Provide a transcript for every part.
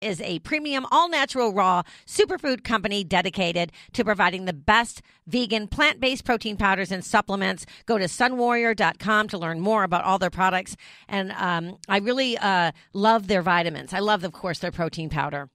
is a premium, all-natural, raw superfood company dedicated to providing the best vegan, plant-based protein powders and supplements. Go to sunwarrior.com to learn more about all their products. And I really love their vitamins. I love, of course, their protein powder.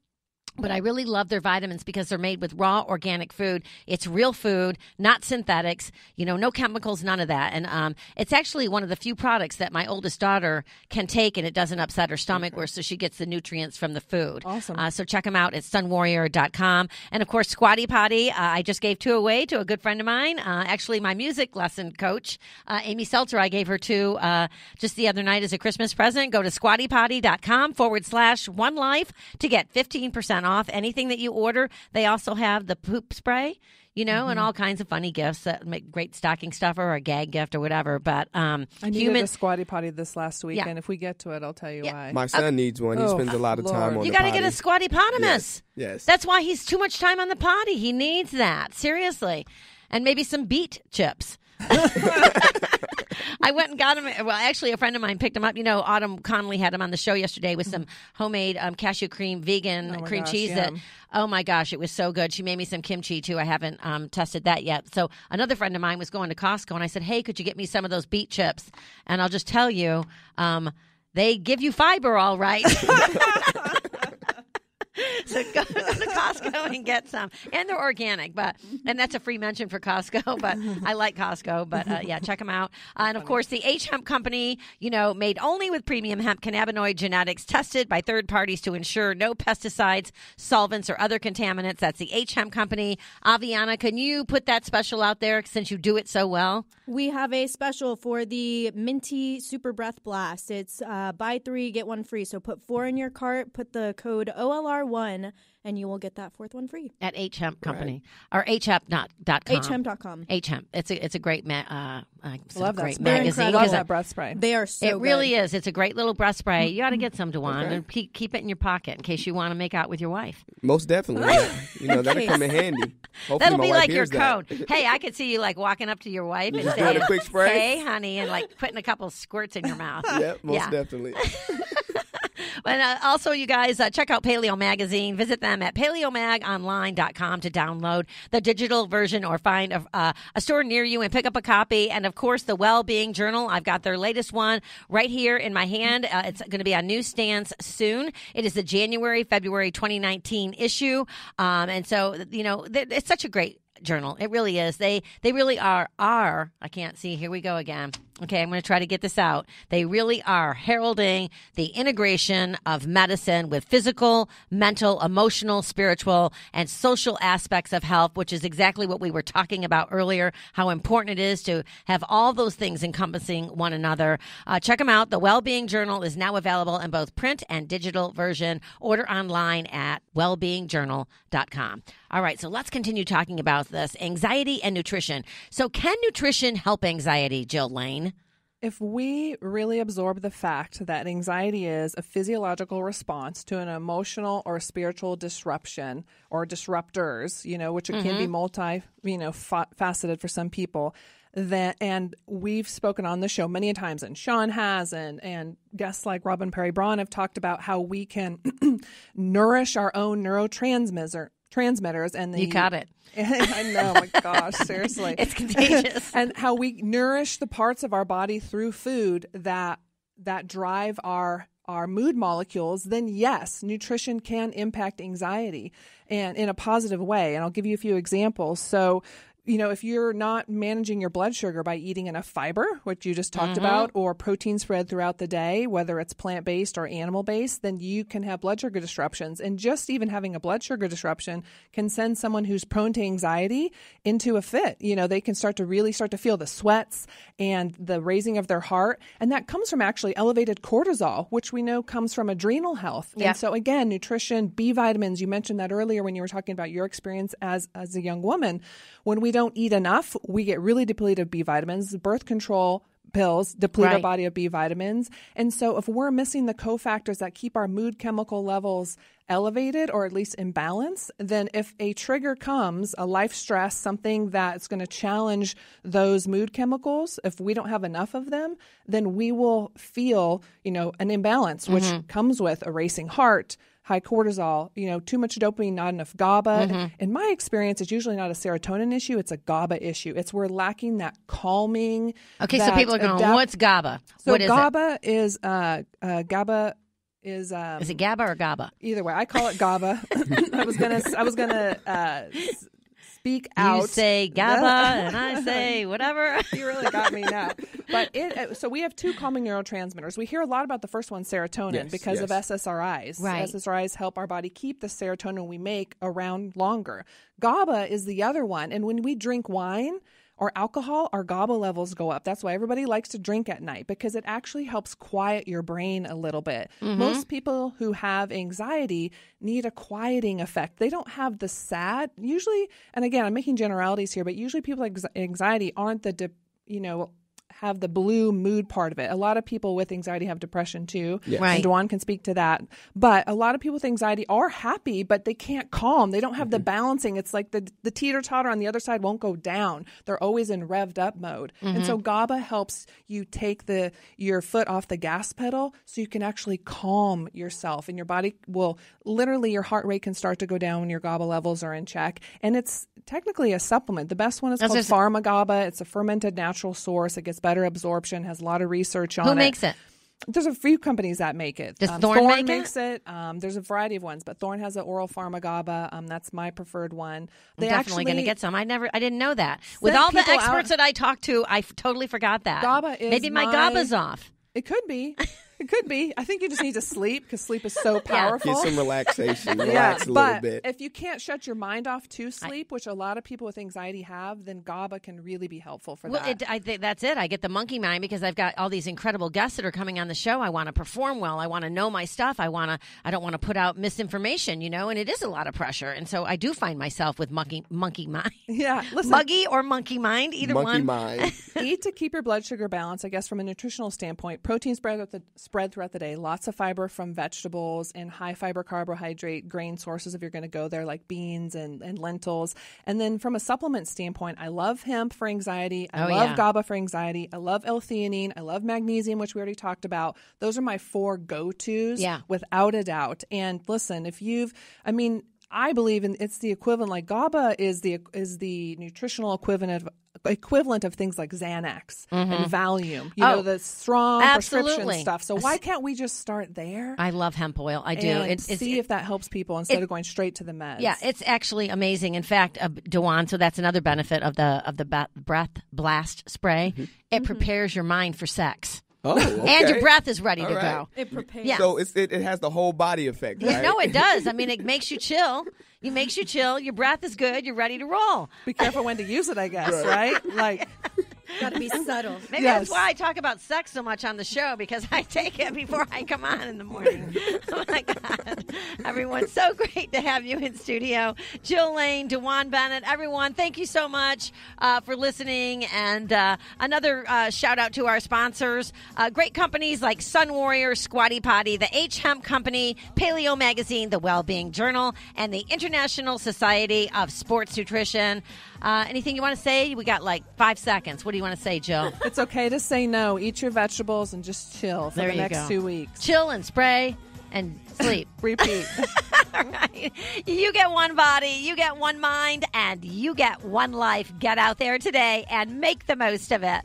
But I really love their vitamins because they're made with raw organic food. It's real food, not synthetics, no chemicals, none of that. And it's actually one of the few products that my oldest daughter can take and it doesn't upset her stomach, so she gets the nutrients from the food. Awesome. So check them out at sunwarrior.com. And of course, Squatty Potty. I just gave 2 away to a good friend of mine. Actually, my music lesson coach, Amy Seltzer, I gave her 2 just the other night as a Christmas present. Go to squattypotty.com/onelife to get 15% off anything that you order. They also have the poop spray, and all kinds of funny gifts that make great stocking stuffer or a gag gift or whatever. But I needed a Squatty Potty this last week, and if we get to it, I'll tell you why. My son needs one. He spends a lot of time on You the potty. got to get a Squatty Potamus. Yes. That's why he's too much time on the potty. He needs that. Seriously. And maybe some beet chips. I went and got him. Well, actually, a friend of mine picked him up. Autumn Connolly had him on the show yesterday with some homemade cashew cream, vegan cream cheese. That, oh my gosh, it was so good. She made me some kimchi too. I haven't tested that yet. So another friend of mine was going to Costco, and I said, "Hey, could you get me some of those beet chips?" And I'll just tell you, they give you fiber, all right. So go to Costco and get some. And they're organic, and that's a free mention for Costco, but I like Costco. But check them out. And of course, the H Hemp Company, made only with premium hemp cannabinoid genetics tested by third parties to ensure no pesticides, solvents, or other contaminants. That's the H Hemp Company. Aviana, can you put that special out there since you do it so well? We have a special for the Minty Super Breath Blast. It's buy 3, get 1 free. So put 4 in your cart, put the code OLR1, and you will get that 4th one free. At H Hemp Company. Or hemp.com. hemp.com. Hemp. It's a great love great that magazine. I love that breath spray. They are so It really good. is. It's a great little breath spray. You ought to get some, DeJuan, and keep it in your pocket in case you want to make out with your wife. Most definitely. That'll come in handy. Hopefully That'll my be wife like your hears that. code. Hey, I could see you walking up to your wife and Doing saying, a quick spray. "Hey, honey," and putting a couple squirts in your mouth. Yep, most definitely. But also, you guys, check out Paleo Magazine. Visit them at paleomagonline.com to download the digital version or find a store near you and pick up a copy. And, of course, the Well-Being Journal. I've got their latest one right here in my hand. It's going to be on newsstands soon. It is the February 2019 issue. And so, it's such a great journal. It really is. They really are. I can't see. Here we go again. Okay, I'm going to try to get this out. They really are heralding the integration of medicine with physical, mental, emotional, spiritual, and social aspects of health, which is exactly what we were talking about earlier, how important it is to have all those things encompassing one another. Check them out. The Wellbeing Journal is now available in both print and digital version. Order online at wellbeingjournal.com. All right, so let's continue talking about this, anxiety and nutrition. So can nutrition help anxiety, Jill Lane? If we really absorb the fact that anxiety is a physiological response to an emotional or spiritual disruption or disruptors, which it can be faceted for some people, and we've spoken on the show many times, and Sean has, and guests like Robin Perry Braun have talked about how we can nourish our own neurotransmitters, and you got it. I know, my gosh, seriously. It's contagious. And how we nourish the parts of our body through food that drive our mood molecules, then yes, nutrition can impact anxiety and in a positive way. And I'll give you a few examples. So, if you're not managing your blood sugar by eating enough fiber, which you just talked about, or protein spread throughout the day, whether it's plant-based or animal-based, then you can have blood sugar disruptions. And just even having a blood sugar disruption can send someone who's prone to anxiety into a fit. They can start to feel the sweats and the raising of their heart. And that comes from actually elevated cortisol, which we know comes from adrenal health. Yeah. And so again, nutrition, B vitamins, you mentioned that earlier when you were talking about your experience as a young woman. When we don't eat enough, we get really depleted of B vitamins. Birth control pills deplete our body of B vitamins. And so if we're missing the cofactors that keep our mood chemical levels elevated or at least in balance, then if a trigger comes, a life stress, something that's going to challenge those mood chemicals, if we don't have enough of them, then we will feel, an imbalance, which comes with a racing heart, high cortisol, too much dopamine, not enough GABA. In my experience, it's usually not a serotonin issue. It's a GABA issue. It's we're lacking that calming. Okay, so people are going, what's GABA? So what is GABA is GABA is it GABA or GABA? Either way, I call it GABA. I was gonna speak out. You say GABA and I say whatever. You really got me now. But so we have two calming neurotransmitters. We hear a lot about the first one, serotonin, because of SSRIs. Right. SSRIs help our body keep the serotonin we make around longer. GABA is the other one. And when we drink wine or alcohol, our GABA levels go up. That's why everybody likes to drink at night, because it actually helps quiet your brain a little bit. Most people who have anxiety need a quieting effect. They don't have the sad, usually, and again, I'm making generalities here, but usually people with anxiety aren't have the blue mood part of it. A lot of people with anxiety have depression too. Yes. Right. And Dwan can speak to that. But a lot of people with anxiety are happy, but they can't calm. They don't have the balancing. It's like the teeter-totter on the other side won't go down. They're always in revved up mode. And so GABA helps you take your foot off the gas pedal so you can actually calm yourself. And your body will literally, your heart rate can start to go down when your GABA levels are in check. And it's technically a supplement. The best one is called Pharma GABA. It's a fermented natural source. It gets better absorption, has a lot of research on it. Who makes it? There's a few companies that make it. Does Thorne make makes it? There's a variety of ones, but Thorne has an oral Pharma GABA. That's my preferred one. I'm definitely going to get some. I didn't know that. With all the experts that I talked to, I totally forgot that. GABA is maybe my GABA's off. It could be. It could be. I think you just need to sleep, because sleep is so powerful. Get some relaxation. Relax a little bit. If you can't shut your mind off to sleep, which a lot of people with anxiety have, then GABA can really be helpful for that. I think that's it. I get the monkey mind because I've got all these incredible guests that are coming on the show. I want to perform well. I want to know my stuff. I don't want to put out misinformation, and it is a lot of pressure. And so I do find myself with monkey mind. Yeah, listen. Muggy or monkey mind, either monkey one. Mind. Eat to keep your blood sugar balanced, I guess, from a nutritional standpoint. Protein spread throughout the day. Lots of fiber from vegetables and high fiber carbohydrate grain sources if you're going to go there, like beans and lentils. And then from a supplement standpoint, I love hemp for anxiety. I love GABA for anxiety. I love L-theanine. I love magnesium, which we already talked about. Those are my 4 go-tos without a doubt. And listen, I believe it's the equivalent, like GABA is the nutritional equivalent of things like Xanax and Valium, the strong prescription stuff. So why can't we just start there? I love hemp oil. I do. And see if that helps people instead of going straight to the meds. Yeah, it's actually amazing. In fact, Dwan, so that's another benefit of the breath blast spray. It prepares your mind for sex. Oh, okay. And your breath is ready to go. It prepares. Yeah. So it has the whole body effect, right? No, it does. I mean, it makes you chill. It makes you chill. Your breath is good. You're ready to roll. Be careful when to use it, I guess, right? Like, got to be subtle. Maybe that's why I talk about sex so much on the show, because I take it before I come on in the morning. Oh, my God. Everyone, so great to have you in studio. Jill Lane, Dwan Bennett, everyone, thank you so much for listening. And another shout out to our sponsors. Great companies like Sun Warrior, Squatty Potty, the H Hemp Company, Paleo Magazine, the Wellbeing Journal, and the International Society of Sports Nutrition. Anything you want to say? We got like 5 seconds. What do you want to say, Jill? It's okay to say no. Eat your vegetables and just chill for the next 2 weeks. Chill and spray and sleep. Repeat. All right. You get one body, you get one mind, and you get one life. Get out there today and make the most of it.